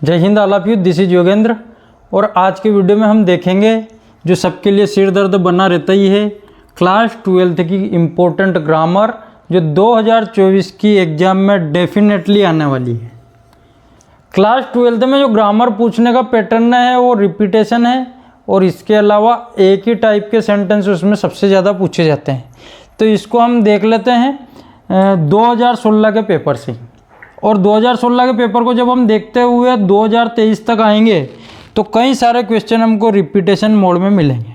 जय Hind all of you, this is Yogendra. और आज के वीडियो में हम देखेंगे जो सबके लिए सिर दर्द बना रहता ही है, क्लास 12th की इम्पोर्टेंट ग्रामर जो 2024 की एग्ज़ाम में डेफिनेटली आने वाली है। क्लास 12th में जो ग्रामर पूछने का पैटर्न है वो रिपीटेशन है और इसके अलावा एक ही टाइप के सेंटेंस उसमें सबसे ज़्यादा पूछे जाते हैं। तो इसको हम देख लेते हैं 2016 के पेपर से। और 2016 के पेपर को जब हम देखते हुए 2023 तक आएंगे तो कई सारे क्वेश्चन हमको रिपीटेशन मोड में मिलेंगे।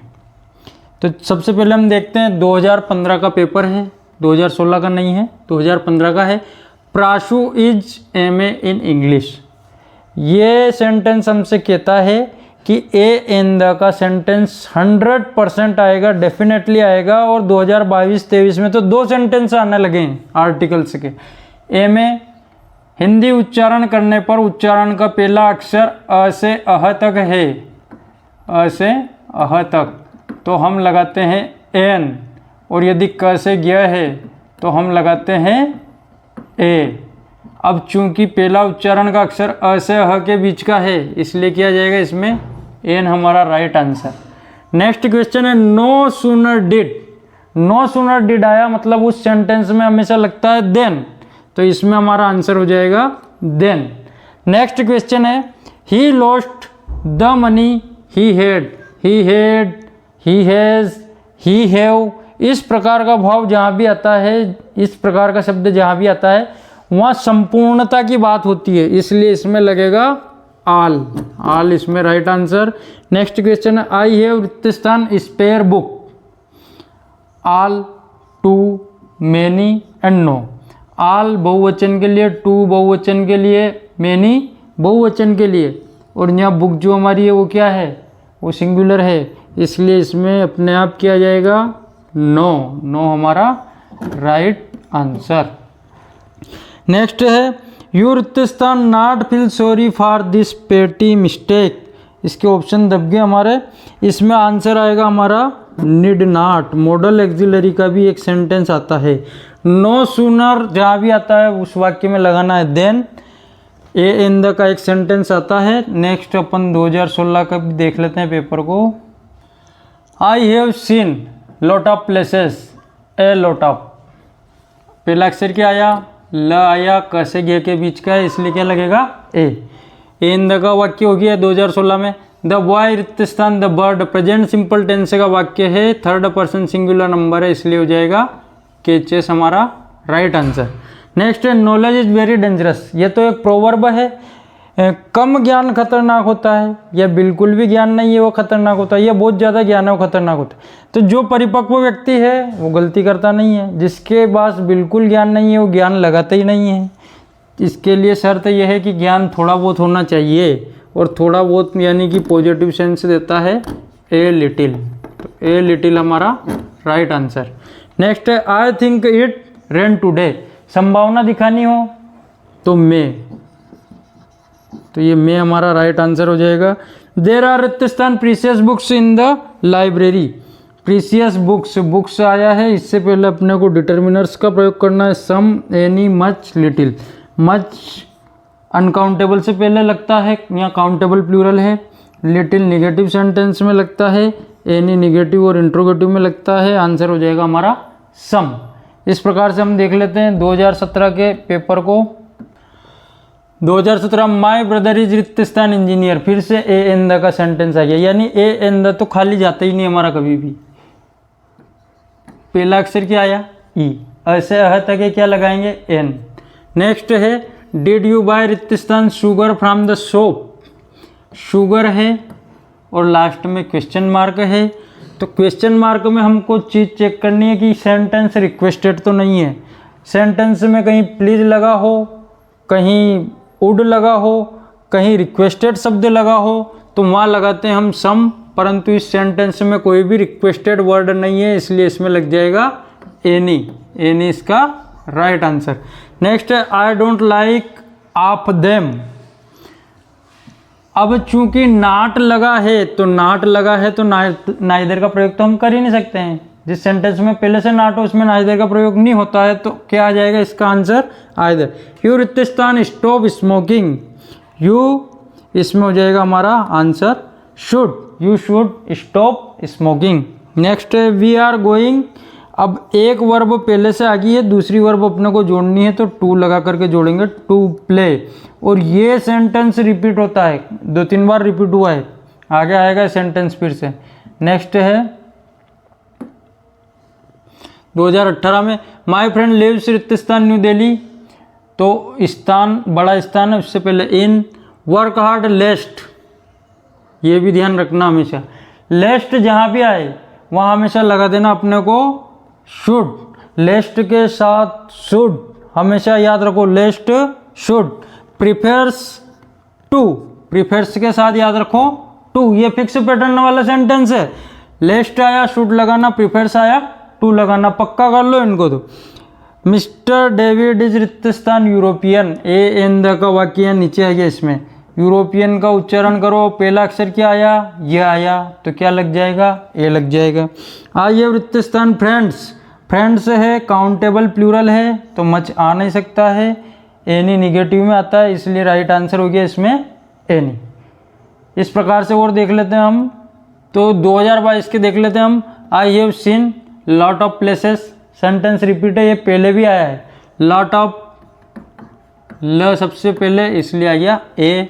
तो सबसे पहले हम देखते हैं 2015 का पेपर है, 2016 का नहीं है, 2015 का है। प्राशु इज MA इन इंग्लिश। ये सेंटेंस हमसे कहता है कि ए इन द का सेंटेंस 100% आएगा, डेफिनेटली आएगा। और 2022-23 में तो 2 सेंटेंस आने लगे हैं आर्टिकल्स के। MA हिंदी उच्चारण करने पर उच्चारण का पहला अक्षर अ से अह तक है, अ से अह तक, तो हम लगाते हैं एन। और यदि क से ग है तो हम लगाते हैं ए। अब चूंकि पहला उच्चारण का अक्षर अ से अह के बीच का है इसलिए किया जाएगा इसमें एन, हमारा राइट आंसर। नेक्स्ट क्वेश्चन है no sooner did. No sooner did आया मतलब उस सेंटेंस में हमेशा लगता है देन, तो इसमें हमारा आंसर हो जाएगा देन। नेक्स्ट क्वेश्चन है he lost the money he had. He had, he has, he have, इस प्रकार का भाव जहाँ भी आता है, इस प्रकार का शब्द जहाँ भी आता है वहाँ संपूर्णता की बात होती है, इसलिए इसमें लगेगा आल। आल इसमें राइट आंसर। नेक्स्ट क्वेश्चन है आई हैव रिक्तस्थान spare book. All, too, many and no. All बहुवचन के लिए, टू बहुवचन के लिए, मैनी बहुवचन के लिए। और यहाँ बुक जो हमारी है वो क्या है, वो सिंगुलर है, इसलिए इसमें अपने आप किया जाएगा नो। नो हमारा राइट आंसर। नेक्स्ट है यू रिक्तस्थान not feel sorry for this petty mistake. इसके ऑप्शन दब गए हमारे, इसमें आंसर आएगा हमारा नीड नॉट। मॉडल एक्सिलरी का भी एक सेंटेंस आता है। नो सूनर जहाँ भी आता है उस वाक्य में लगाना है देन। ए इन द का एक सेंटेंस आता है। नेक्स्ट अपन 2016 का भी देख लेते हैं पेपर को। I have seen lot of places, a lot of. पहला अक्षर क्या आया, ल आया, क से ग के बीच का है इसलिए क्या लगेगा ए। इन द का वाक्य हो गया 2016 में। द बॉय रिक्तस्थान the bird, present simple tense का वाक्य है, थर्ड पर्सन सिंगुलर नंबर है इसलिए हो जाएगा केचेस हमारा राइट आंसर। नेक्स्ट है नॉलेज इज वेरी डेंजरस। ये तो एक प्रोवर्ब है, कम ज्ञान खतरनाक होता है, या बिल्कुल भी ज्ञान नहीं है वो खतरनाक होता है, या बहुत ज़्यादा ज्ञान है वो खतरनाक होता है। तो जो परिपक्व व्यक्ति है वो गलती करता नहीं है, जिसके पास बिल्कुल ज्ञान नहीं है वो ज्ञान लगाता ही नहीं है। इसके लिए शर्त यह है कि ज्ञान थोड़ा बहुत होना चाहिए, और थोड़ा बहुत यानी कि पॉजिटिव सेंस देता है ए लिटिल, तो ए लिटिल हमारा राइट आंसर। नेक्स्ट है I think it rain today. संभावना दिखानी हो तो मे, तो ये मे हमारा राइट आंसर हो जाएगा। देर आर रिक्तस्थान precious books in the library. Precious books, books आया है, इससे पहले अपने को डिटर्मिनर्स का प्रयोग करना है। Some, any, much, little. Much uncountable से पहले लगता है, यहाँ काउंटेबल प्लूरल है। लिटिल निगेटिव सेंटेंस में लगता है, एनी निगेटिव और इंट्रोगेटिव में लगता है। आंसर हो जाएगा हमारा सम। इस प्रकार से हम देख लेते हैं 2017 के पेपर को। 2017 माई ब्रदर इज रिक्तस्थान इंजीनियर। फिर से ए एन द का सेंटेंस आ गया, यानी ए एन द तो खाली जाता ही नहीं हमारा कभी भी। पहला अक्षर क्या आया ई, ऐसे अह तक है क्या लगाएंगे एन। नेक्स्ट है डिड यू बाय रिक्तस्थान sugar from the shop. Sugar है और लास्ट में क्वेश्चन मार्क है। तो क्वेश्चन मार्क में हमको चीज़ चेक करनी है कि सेंटेंस रिक्वेस्टेड तो नहीं है। सेंटेंस में कहीं प्लीज़ लगा हो, कहीं वुड लगा हो, कहीं रिक्वेस्टेड शब्द लगा हो, तो वहाँ लगाते हैं हम सम। परंतु इस सेंटेंस में कोई भी रिक्वेस्टेड वर्ड नहीं है इसलिए इसमें लग जाएगा एनी। एनी इसका राइट आंसर। नेक्स्ट है I don't like of them. अब चूंकि नाट लगा है तो नाइदर का प्रयोग तो हम कर ही नहीं सकते हैं। जिस सेंटेंस में पहले से नाट हो उसमें नाइदर का प्रयोग नहीं होता है, तो क्या आ जाएगा इसका आंसर आइदर। यू रिक्तस्थान स्टॉप स्मोकिंग। यू इसमें हो जाएगा हमारा answer should, you should stop smoking. Next है वी आर गोइंग। अब एक वर्ब पहले से आ गई है, दूसरी वर्ब अपने को जोड़नी है तो टू लगा करके जोड़ेंगे, टू प्ले। और ये सेंटेंस रिपीट होता है, 2-3 बार रिपीट हुआ है, आगे आएगा सेंटेंस फिर से। नेक्स्ट है 2018 में माई फ्रेंड लिव्स रिक्त स्थान न्यू दिल्ली, तो स्थान बड़ा स्थान है, उससे पहले इन। वर्क हार्ड लेस्ट, ये भी ध्यान रखना हमेशा, लेस्ट जहाँ भी आए वहाँ हमेशा लगा देना अपने को शुड, लेस्ट के साथ शुड हमेशा याद रखो, लेस्ट शुड। प्रिफर्स टू, प्रिफर्स के साथ याद रखो टू, ये फिक्स पैटर्न वाला सेंटेंस है, लेस्ट आया शुड लगाना, प्रिफर्स आया टू लगाना, पक्का कर लो इनको। तो मिस्टर डेविड इज रिक्त स्थान यूरोपियन, ए एन द का वाक्य नीचे आ गया, इसमें यूरोपियन का उच्चारण करो, पहला अक्षर क्या आया, ये आया, तो क्या लग जाएगा, ए लग जाएगा। आइए रिक्त स्थान फ्रेंड्स, फ्रेंड्स है काउंटेबल प्लूरल है तो मच आ नहीं सकता है, एनी निगेटिव में आता है, इसलिए राइट आंसर हो गया इसमें एनी। इस प्रकार से और देख लेते हैं हम, तो 2022 के देख लेते हैं हम। I have seen lot of places, sentence repeat है, ये पहले भी आया है, लॉट ऑफ ल सबसे पहले इसलिए आ गया ए।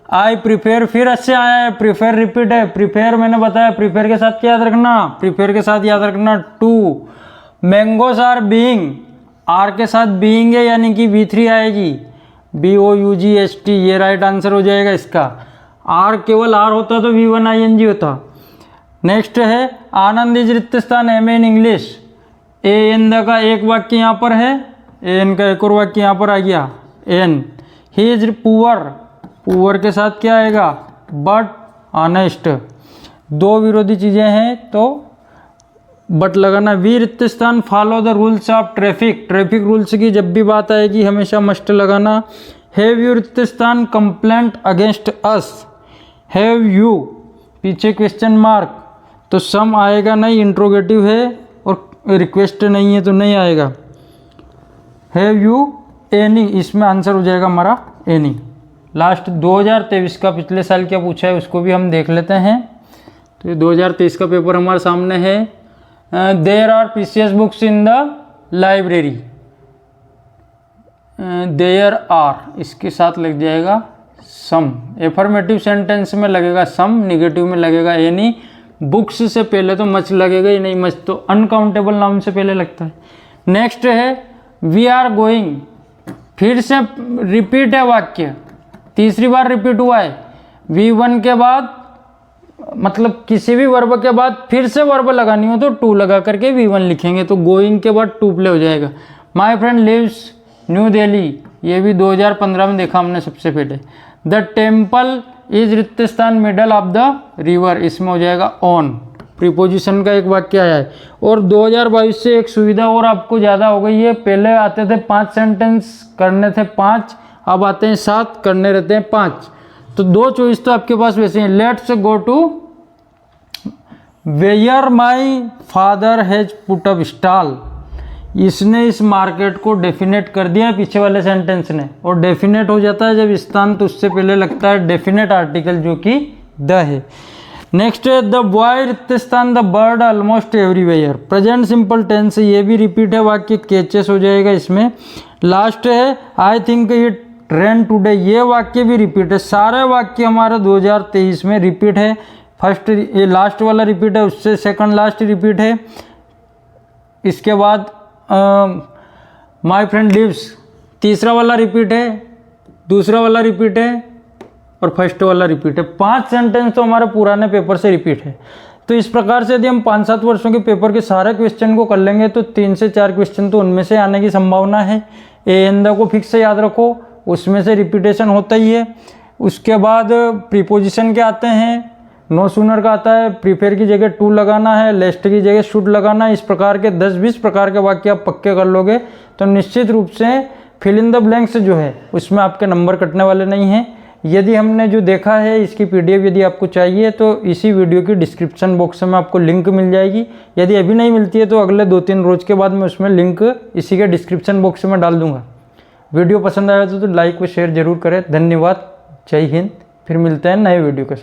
आई प्रिफेयर फिर अच्छे आया है, प्रिफेयर रिपीट है, प्रिफेयर मैंने बताया, प्रिफेयर के साथ क्या याद रखना, प्रिफेयर के साथ याद रखना two. Mangoes are being, are के साथ बीइंग है यानी कि V3 आएगी, BOUGST, ये राइट आंसर हो जाएगा इसका। आर केवल आर होता तो V1 ING होता। नेक्स्ट है आनंद इज रिक्त स्थान MA in English, a an the का एक वाक्य यहाँ पर है, ए एन का एक और वाक्य यहाँ पर आ गया an. He is poor, poor के साथ क्या आएगा, बट ऑनेस्ट, दो विरोधी चीज़ें हैं तो बट लगाना। वी रिक्त स्थान follow the rules of traffic, traffic rules की जब भी बात आएगी हमेशा मस्ट लगाना। हैव यू रिक्त स्थान complaint against us, have you पीछे क्वेश्चन मार्क तो सम आएगा नहीं, इंट्रोगेटिव है और रिक्वेस्ट नहीं है तो नहीं आएगा। हैव यू एनी, इसमें आंसर हो जाएगा हमारा एनी। लास्ट 2023 का पिछले साल क्या पूछा है उसको भी हम देख लेते हैं। तो ये 2023 का पेपर हमारे सामने है। There are precious books in the library, there are इसके साथ लग जाएगा सम, एफर्मेटिव सेंटेंस में लगेगा सम, निगेटिव में लगेगा एनी। बुक्स से पहले तो मच लगेगा ही नहीं, मच तो अनकाउंटेबल नाउन से पहले लगता है। नेक्स्ट है वी आर गोइंग, फिर से रिपीट है वाक्य, तीसरी बार रिपीट हुआ है। V1 के बाद मतलब किसी भी वर्ब के बाद फिर से वर्ब लगानी हो तो टू लगा करके V1 लिखेंगे, तो गोइंग के बाद टू प्ले हो जाएगा। My friend lives New Delhi, ये भी 2015 में देखा हमने सबसे पहले। द टेम्पल इज रिक्त स्थान मिडल ऑफ द रिवर, इसमें हो जाएगा ऑन, प्रीपोजिशन का एक वाक्य आया है। और 2022 से एक सुविधा और आपको ज़्यादा हो गई है, पहले आते थे 5 सेंटेंस करने थे 5, अब आते हैं 7 करने रहते हैं 5, तो 2 चॉइस तो आपके पास वैसे हैं। Let's go to where my father has put up stall, इसने इस मार्केट को डेफिनेट कर दिया है पीछे वाले सेंटेंस ने, और डेफिनेट हो जाता है जब स्थान तो उससे पहले लगता है डेफिनेट आर्टिकल जो कि द है। नेक्स्ट है द बॉय रिक्त स्थान the bird almost everywhere, present simple tense, ये भी रिपीट है वाक्य, केचेस हो जाएगा इसमें। लास्ट है I think it rain today, ये वाक्य भी रिपीट है, सारे वाक्य हमारे 2023 में रिपीट है। फर्स्ट ये लास्ट वाला रिपीट है, उससे सेकंड लास्ट रिपीट है। इसके बाद माई फ्रेंड लिव्स तीसरा वाला रिपीट है, दूसरा वाला रिपीट है और फर्स्ट वाला रिपीट है। 5 सेंटेंस तो हमारे पुराने पेपर से रिपीट है। तो इस प्रकार से यदि हम 5-7 वर्षों के पेपर के सारे क्वेश्चन को कर लेंगे तो 3 से 4 क्वेश्चन तो उनमें से आने की संभावना है। ए एन द को फिक्स से याद रखो, उसमें से रिपीटेशन होता ही है। उसके बाद प्रीपोजिशन के आते हैं, नो सूनर का आता है, प्रीफेयर की जगह टू लगाना है, लेस्ट की जगह शुड लगाना है। इस प्रकार के 10-20 प्रकार के वाक्य आप पक्के कर लोगे तो निश्चित रूप से फिल इन द ब्लैंक्स जो है उसमें आपके नंबर कटने वाले नहीं हैं। यदि हमने जो देखा है इसकी PDF यदि आपको चाहिए तो इसी वीडियो की डिस्क्रिप्शन बॉक्स में आपको लिंक मिल जाएगी। यदि अभी नहीं मिलती है तो अगले 2-3 रोज के बाद मैं उसमें लिंक इसी के डिस्क्रिप्शन बॉक्स में डाल दूंगा। वीडियो पसंद आया तो लाइक व शेयर जरूर करें। धन्यवाद। जय हिंद, फिर मिलते हैं नए वीडियो के साथ।